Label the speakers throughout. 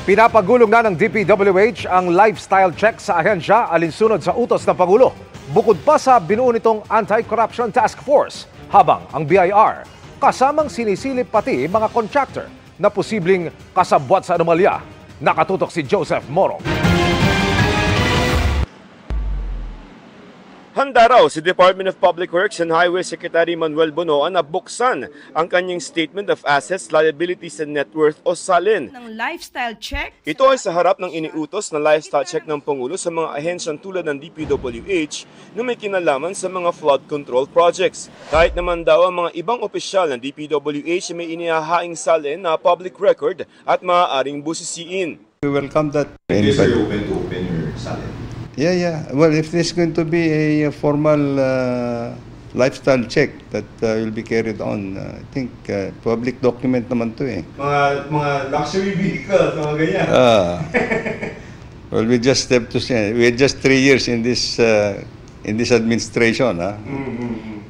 Speaker 1: Pinapagulong na ng DPWH ang lifestyle check sa ahensya alinsunod sa utos ng Pangulo. Bukod pa sa binuo nitong Anti-Corruption Task Force, habang ang BIR kasamang sinisilip pati mga contractor na posibleng kasabwat sa anomalya. Nakatutok si Joseph Morong.
Speaker 2: Handa raw si Department of Public Works and Highway Secretary Manuel Bonoan na buksan ang kanyang Statement of Assets, Liabilities and Net Worth o SALIN.
Speaker 3: Ng lifestyle check?
Speaker 2: Ito ay sa harap ng iniutos na lifestyle check ng Pangulo sa mga ahensyang tulad ng DPWH na may kinalaman sa mga flood control projects. Kahit naman daw ang mga ibang opisyal ng DPWH may inihahaing SALIN na public record at maaaring busisiin.
Speaker 4: We welcome that.
Speaker 5: Is it open to open your SALIN?
Speaker 4: Yeah. Well, if there's going to be a formal lifestyle check that will be carried on, I think public document naman to eh.
Speaker 5: Mga luxury vehicles, mga ganyan.
Speaker 4: Well, we just have to say, we had just 3 years in this administration,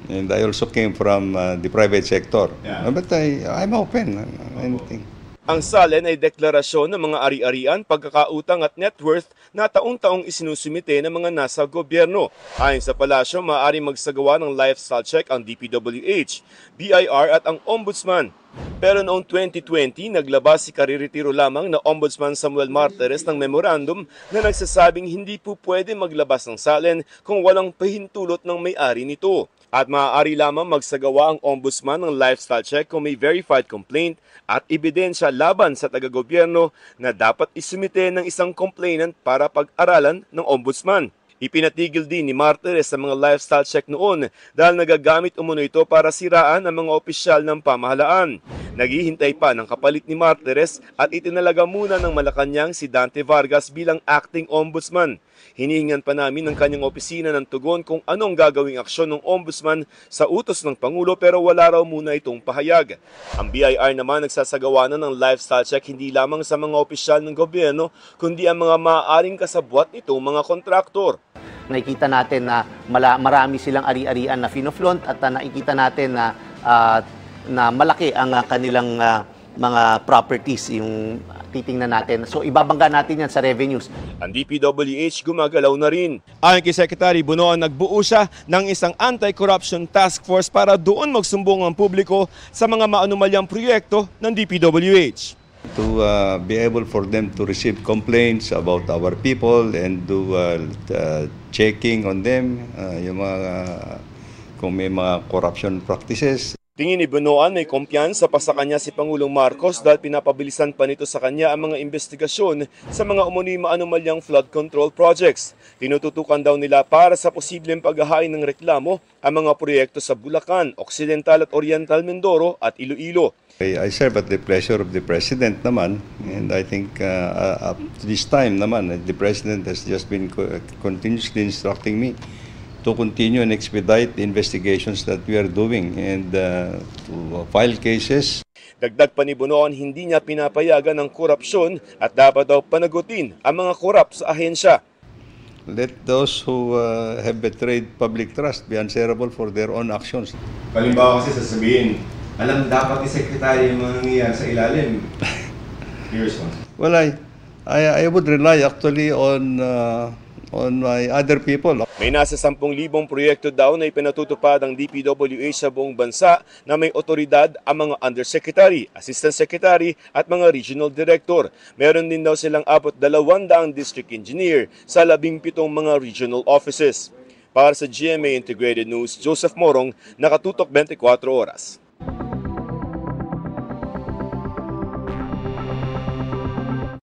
Speaker 4: and I also came from the private sector.
Speaker 5: Yeah.
Speaker 4: But I'm open. Anything.
Speaker 2: Ang SALIN ay deklarasyon ng mga ari-arian, pagkakautang at net worth na taong-taong isinusumite ng mga nasa gobyerno. Ayon sa palasyo, maaari magsagawa ng lifestyle check ang DPWH, BIR at ang Ombudsman. Pero noong 2020, naglabas si kariretiro lamang na Ombudsman Samuel Martires ng memorandum na nagsasabing hindi po pwede maglabas ng SALIN kung walang pahintulot ng may-ari nito. At maaari lamang magsagawa ang Ombudsman ng lifestyle check kung may verified complaint at ebidensya laban sa taga-gobyerno na dapat isumite ng isang complainant para pag-aralan ng Ombudsman. Ipinatigil din ni Martires sa mga lifestyle check noon dahil nagagamit umano ito para siraan ang mga opisyal ng pamahalaan. Naghihintay pa ng kapalit ni Martires at itinalaga muna ng Malacanang si Dante Vargas bilang acting ombudsman. Hinihingan pa namin ng kanyang opisina ng tugon kung anong gagawing aksyon ng ombudsman sa utos ng Pangulo pero wala raw muna itong pahayag. Ang BIR naman nagsasagawa na ng lifestyle check hindi lamang sa mga opisyal ng gobyerno kundi ang mga maaaring kasabwat nitong mga kontraktor.
Speaker 6: Nakikita natin na marami silang ari-arian na finoflaunt at nakikita natin na malaki ang kanilang mga properties yung titingnan natin. So ibabangga natin yan sa revenues.
Speaker 2: Ang DPWH gumagalaw na rin. Ayon kay Secretary Bonoan, nagbuo siya ng isang anti-corruption task force para doon magsumbong ang publiko sa mga maanumalyang proyekto ng DPWH.
Speaker 4: To be able for them to receive complaints about our people and do checking on them, yung mga kung may mga corruption practices.
Speaker 2: Tingin ni Bonoan may kumpiyansa pa sa kanya si Pangulong Marcos dahil pinapabilisan pa nito sa kanya ang mga investigasyon sa mga umano'y maanumalyang flood control projects. Tinututukan daw nila para sa posibleng paghahain ng reklamo ang mga proyekto sa Bulacan, Occidental at Oriental Mindoro at Iloilo.
Speaker 4: I serve at the pleasure of the President naman, and I think up to this time naman, the President has just been continuously instructing me to continue and expedite the investigations that we are doing and to file cases.
Speaker 2: Dagdag pa ni Bonoan, hindi niya pinapayagan ng korupsyon at dapat daw panagutin ang mga korap sa ahensya.
Speaker 4: Let those who have betrayed public trust be answerable for their own actions.
Speaker 5: Halimbawa kasi sasabihin, alam dapat ni Secretary yung mga nangyayari sa ilalim. Your response?
Speaker 4: Well, I would rely actually on my other people.
Speaker 2: May nasa 10,000 proyekto daw na ipinatutupad ng DPWH sa buong bansa na may otoridad ang mga undersecretary, assistant secretary at mga regional director. Meron din daw silang abot 200 district engineer sa 17 mga regional offices. Para sa GMA Integrated News, Joseph Morong, Nakatutok 24 Oras.